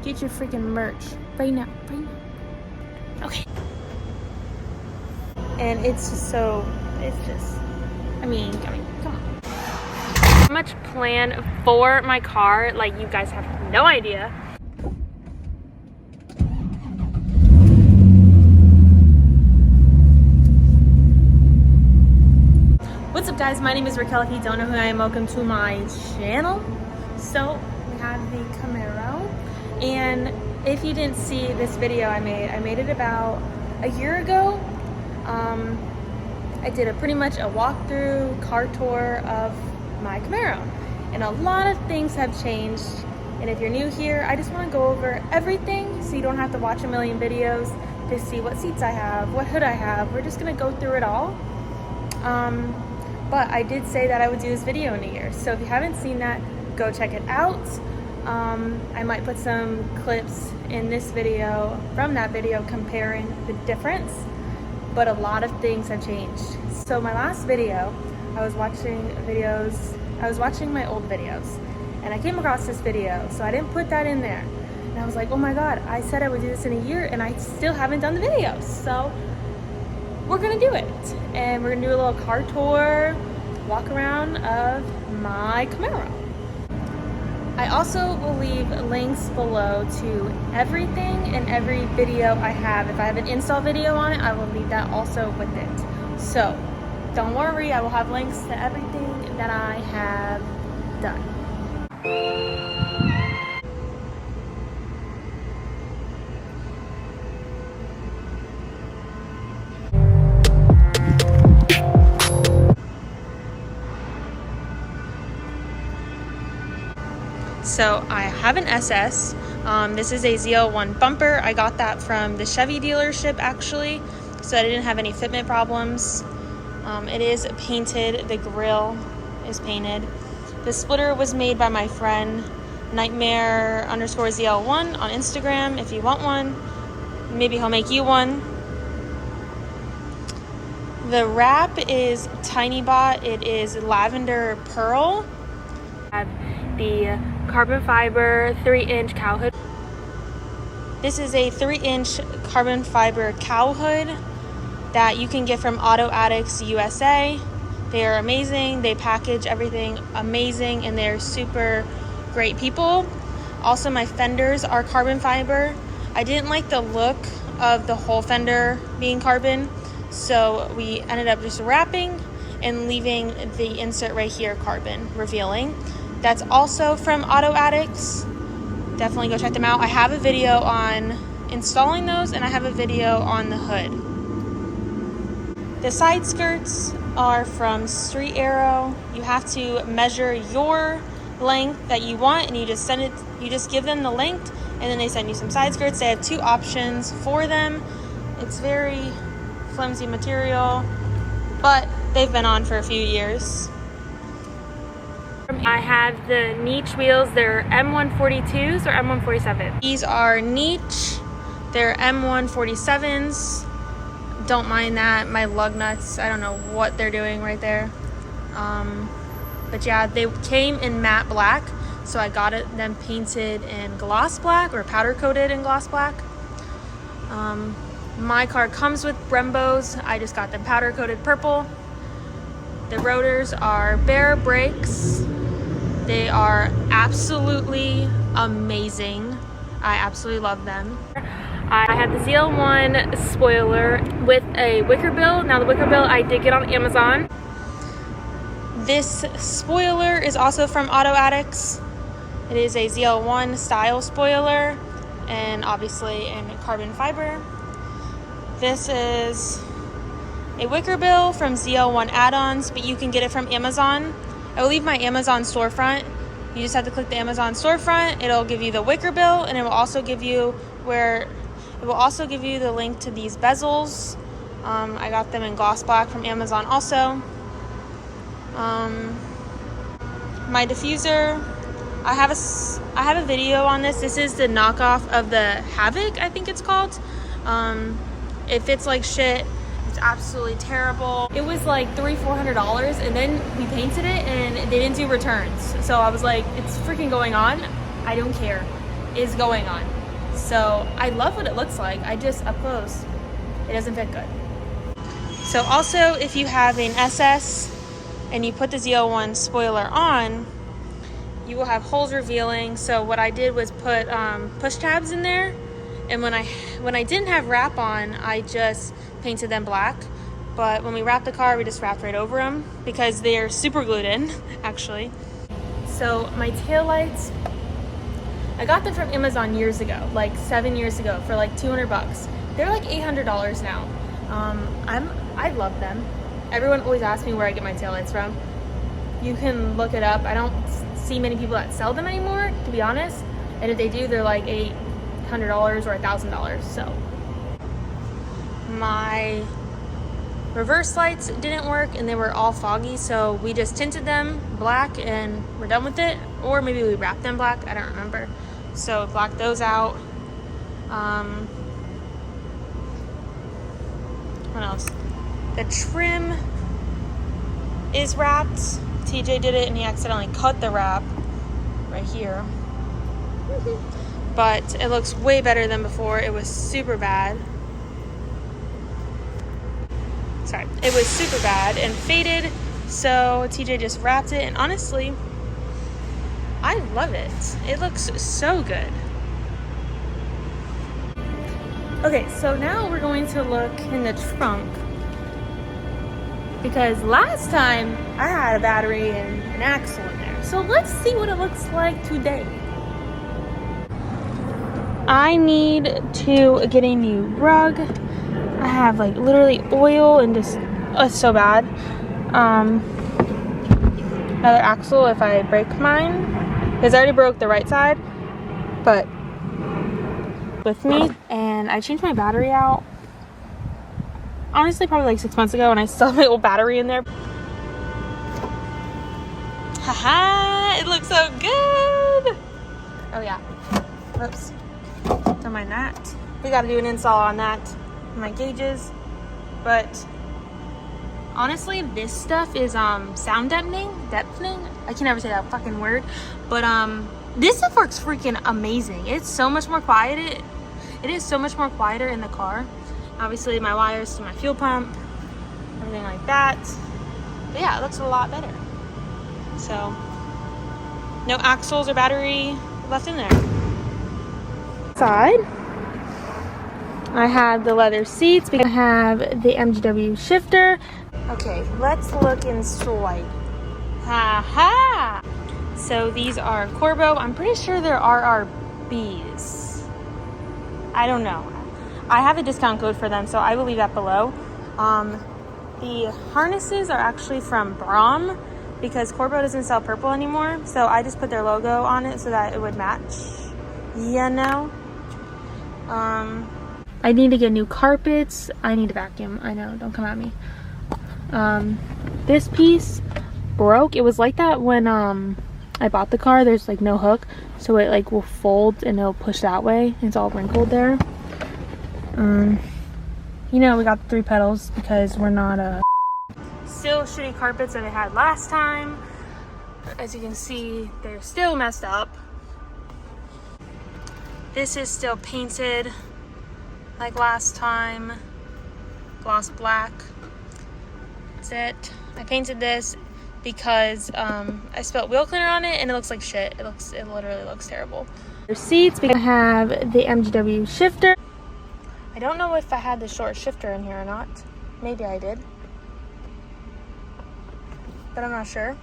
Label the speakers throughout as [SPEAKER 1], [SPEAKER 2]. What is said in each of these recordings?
[SPEAKER 1] Get your freaking merch right now, right now. Okay. And it's just so, I mean, come on. So much plan for my car, like you guys have no idea. What's up guys, my name is Raquel. If you don't know who I am, welcome to my channel. So we have the Camaro, and if you didn't see this video I made it about a year ago. I did pretty much a walkthrough car tour of my Camaro, and a lot of things have changed. And if you're new here, I just want to go over everything so you don't have to watch a million videos to see what seats I have, what hood I have. We're just gonna go through it all. But I did say that I would do this video in a year, so if you haven't seen that, go check it out. I might put some clips in this video from that video comparing the difference, but a lot of things have changed. So my last video, I was watching my old videos, and I came across this video, so I didn't put that in there. And I was like, oh my god, I said I would do this in a year and I still haven't done the video. So we're gonna do it, and we're gonna do a little car tour, walk around of my Camaro. I also will leave links below to everything and every video I have. If I have an install video on it, I will leave that also with it. So don't worry, I will have links to everything that I have done. So I have an SS. This is a ZL1 bumper. I got that from the Chevy dealership actually, so I didn't have any fitment problems. It is painted, the grille is painted. The splitter was made by my friend Nightmare_ZL1 on Instagram. If you want one, maybe he'll make you one. The wrap is Tiny Bot. It is lavender pearl. I have the carbon fiber 3-inch cow hood. This is a 3-inch carbon fiber cow hood that you can get from Auto Addicts USA. They are amazing. They package everything amazing, and they're super great people. Also, my fenders are carbon fiber. I didn't like the look of the whole fender being carbon, so we ended up just wrapping and leaving the insert right here carbon, revealing. That's also from Auto Addicts. Definitely go check them out. I have a video on installing those, and I have a video on the hood. The side skirts are from Street Arrow. You have to measure your length that you want, and you just give them the length, and then they send you some side skirts. They have 2 options for them. It's very flimsy material, but they've been on for a few years. I have the Niche wheels. They're M142s or M147. These are Niche. They're M147s. Don't mind that. My lug nuts, I don't know what they're doing right there. But yeah, they came in matte black, so I got them painted in gloss black or powder coated in gloss black. My car comes with Brembos. I just got them powder coated purple. The rotors are Bear brakes. They are absolutely amazing. I absolutely love them. I have the ZL1 spoiler with a wicker bill. Now the wicker bill I did get on Amazon. This spoiler is also from Auto Addicts. It is a ZL1 style spoiler, and obviously in carbon fiber. This is a wicker bill from ZL1 add-ons, but you can get it from Amazon. I will leave my Amazon storefront. You just have to click the Amazon storefront. It'll give you the wicker bill, and it will also give you the link to these bezels. I got them in gloss black from Amazon also. My diffuser, I have a video on this. This is the knockoff of the Havoc, I think it's called. It fits like shit. It's absolutely terrible. It was like $300-400, and then we painted it and they didn't do returns. So I was like, it's freaking going on. I don't care. is going on. So I love what it looks like. I just, up close, it doesn't fit good. So also, if you have an SS and you put the Z01 spoiler on, you will have holes revealing. So what I did was put push tabs in there, and when I didn't have wrap on, I just painted them black. But when we wrapped the car, we just wrapped right over them because they're super glued in, actually. So my taillights, I got them from Amazon years ago, like 7 years ago, for like 200 bucks. They're like $800 now. I love them. Everyone always asks me where I get my taillights from. You can look it up. I don't see many people that sell them anymore, to be honest. And if they do, they're like $800 or $1,000. So my reverse lights didn't work and they were all foggy, so we just tinted them black and we're done with it. Or maybe we wrapped them black, I don't remember. So blacked those out. What else? The trim is wrapped. TJ did it and he accidentally cut the wrap right here. But it looks way better than before. It was super bad. Sorry, it was super bad and faded. So TJ just wrapped it, and honestly, I love it. It looks so good. Okay, so now we're going to look in the trunk, because last time I had a battery and an axle in there. So let's see what it looks like today. I need to get a new rug. I have like literally oil and just, it's so bad. Another axle if I break mine, because I already broke the right side, but with me. And I changed my battery out, honestly, probably like 6 months ago, and I still have my old battery in there. Haha, it looks so good. Oh yeah, whoops, don't mind that. We got to do an install on that, my gauges. But honestly, this stuff is sound deadening. I can never say that fucking word. But this stuff works freaking amazing. It's so much more quiet. It is so much more quieter in the car. Obviously, my wires to my fuel pump, everything like that. But yeah, it looks a lot better. So no axles or battery left in there. Side, I have the leather seats. I have the MGW shifter. Okay, let's look inside. Ha ha! So these are Corbo. I'm pretty sure they're RRBs. I don't know. I have a discount code for them, so I will leave that below. The harnesses are actually from Brom, because Corbo doesn't sell purple anymore. So I just put their logo on it so that it would match. You know? I need to get new carpets. I need to vacuum. I know, don't come at me. This piece broke. It was like that when I bought the car. There's like no hook, so it like will fold and it'll push that way. It's all wrinkled there. You know, we got the 3 pedals because we're not still shitty carpets that I had last time. As you can see, they're still messed up. This is still painted like last time, gloss black. That's it. I painted this because I spilled wheel cleaner on it and it looks like shit. It literally looks terrible. The seats, we have the MGW shifter. I don't know if I had the short shifter in here or not. Maybe I did, but I'm not sure.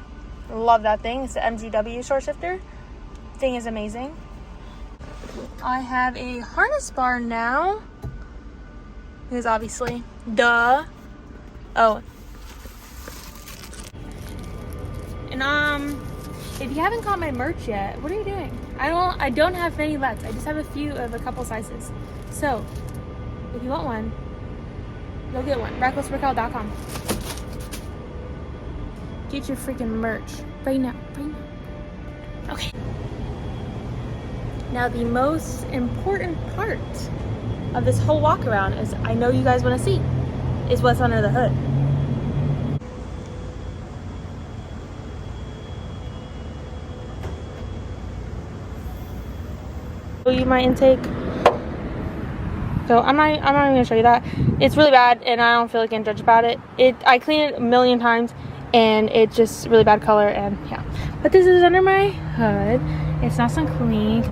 [SPEAKER 1] Love that thing. It's the MGW short shifter. Thing is amazing. I have a harness bar now, because obviously, duh. Oh, and if you haven't got my merch yet, what are you doing? I don't have many left. I just have a couple sizes. So if you want one, go get one. Reckless.Raquel.com. Get your freaking merch right now. Okay. Now the most important part of this whole walk around is, I know you guys want to see, is what's under the hood. Show you my intake. So I'm not even gonna show you that. It's really bad, and I don't feel like I can judge about it. I cleaned it a million times, and it's just really bad color, and yeah. But this is under my hood. It's nice and clean.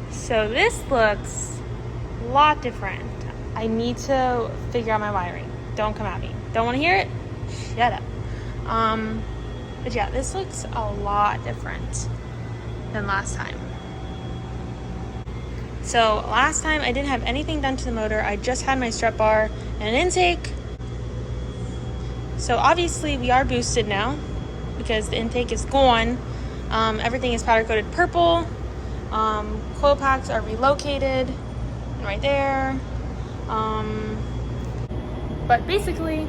[SPEAKER 1] So this looks a lot different. I need to figure out my wiring. Don't come at me. Don't want to hear it? Shut up. But yeah, this looks a lot different than last time. So last time I didn't have anything done to the motor. I just had my strut bar and an intake. So obviously we are boosted now because the intake is gone. Everything is powder coated purple. Coil packs are relocated right there. But basically,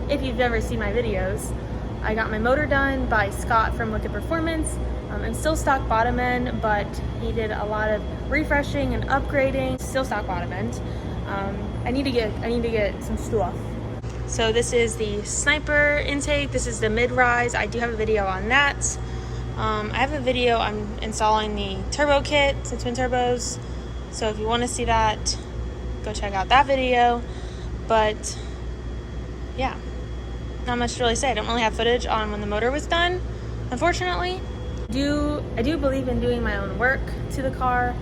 [SPEAKER 1] if you've ever seen my videos, I got my motor done by Scott from Look at Performance. I'm still stock bottom end, but he did a lot of refreshing and upgrading. Still stock bottom end. I need to get some stuff. So this is the Sniper intake. This is the mid-rise. I do have a video on that. I have a video. I'm installing the turbo kit, the twin turbos. So if you want to see that, go check out that video. But yeah, not much to really say. I don't really have footage on when the motor was done, unfortunately. I do believe in doing my own work to the car,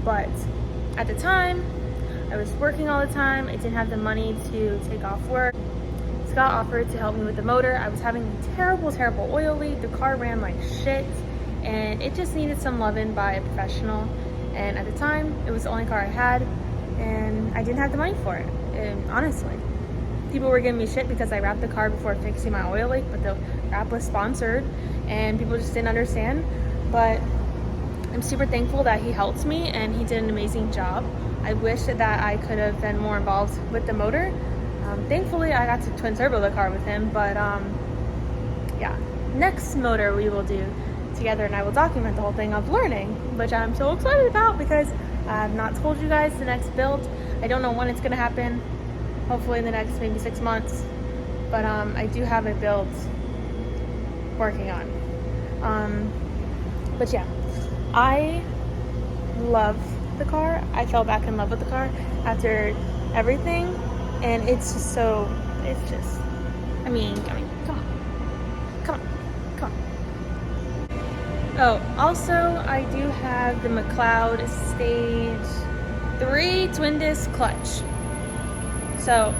[SPEAKER 1] but at the time, I was working all the time. I didn't have the money to take off work. Scott offered to help me with the motor. I was having a terrible oil leak. The car ran like shit, and it just needed some loving by a professional. And at the time, it was the only car I had, and I didn't have the money for it. And honestly, people were giving me shit because I wrapped the car before fixing my oil leak, but the wrap was sponsored, and people just didn't understand. But I'm super thankful that he helped me, and he did an amazing job. I wish that I could have been more involved with the motor. Thankfully, I got to twin turbo the car with him, but yeah, next motor we will do together, and I will document the whole thing of learning, which I'm so excited about because I have not told you guys the next build. I don't know when it's gonna happen. Hopefully in the next maybe 6 months, but I do have a build working on. But yeah, I love the car. I fell back in love with the car after everything, and it's just I mean, come on. Oh, also I do have the McLeod Stage 3 twin disc clutch. So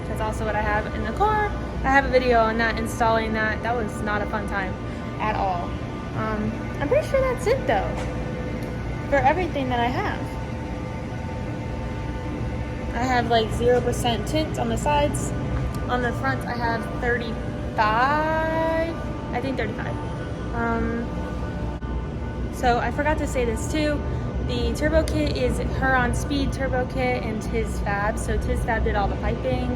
[SPEAKER 1] that's also what I have in the car. I have a video on that, installing that. That was not a fun time at all. I'm pretty sure that's it though, for everything that I have. I have like 0% tint on the sides. On the front I have 35, I think 35. So I forgot to say this too. The turbo kit is Huron Speed turbo kit and Tiz Fab. So Tiz Fab did all the piping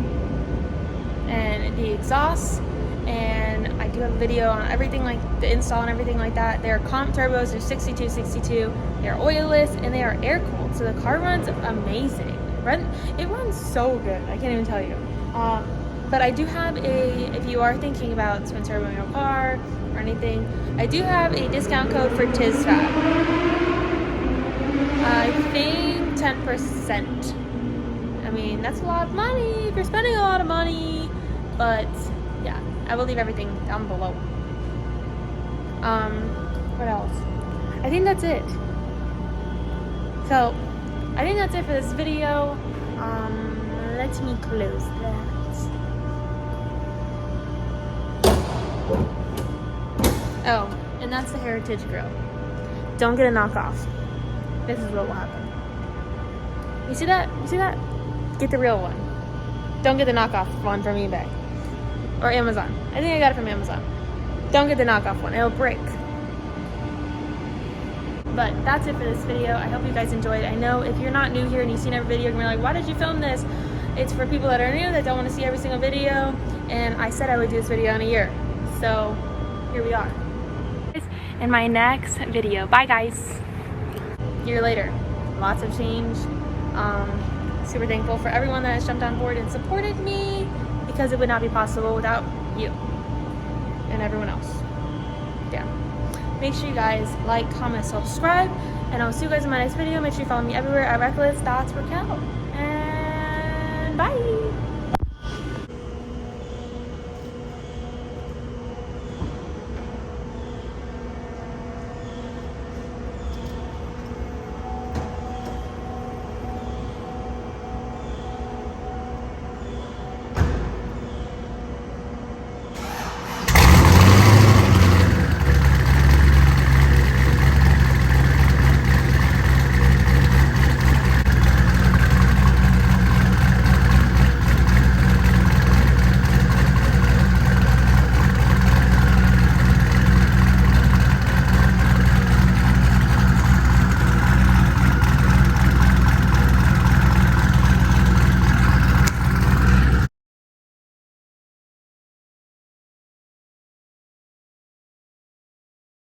[SPEAKER 1] and the exhaust, and I do have a video on everything, like the install and everything like that. They're comp turbos, they're 62, they're oilless, and they are air cooled, so the car runs amazing. It runs so good, I can't even tell you. But I do have if you are thinking about twin turbo in your car or anything, I do have a discount code for Tiz Fab. I think 10%. I mean, that's a lot of money if you're spending a lot of money, but yeah, I will leave everything down below. What else? I think that's it. So, I think that's it for this video. Let me close that. Oh, and that's the Heritage Grill. Don't get a knockoff. This is what will happen. You see that? You see that? Get the real one. Don't get the knockoff one from eBay or Amazon. I think I got it from Amazon. Don't get the knockoff one. It'll break. But that's it for this video. I hope you guys enjoyed. I know if you're not new here and you've seen every video and you're like, why did you film this? It's for people that are new that don't want to see every single video. And I said I would do this video in a year. So here we are. In my next video. Bye guys. Year later. Lots of change. Super thankful for everyone that has jumped on board and supported me, because it would not be possible without you and everyone else. Yeah. Make sure you guys like, comment, subscribe, And I'll see you guys in my next video. Make sure you follow me everywhere at Reckless.Raquel. And bye!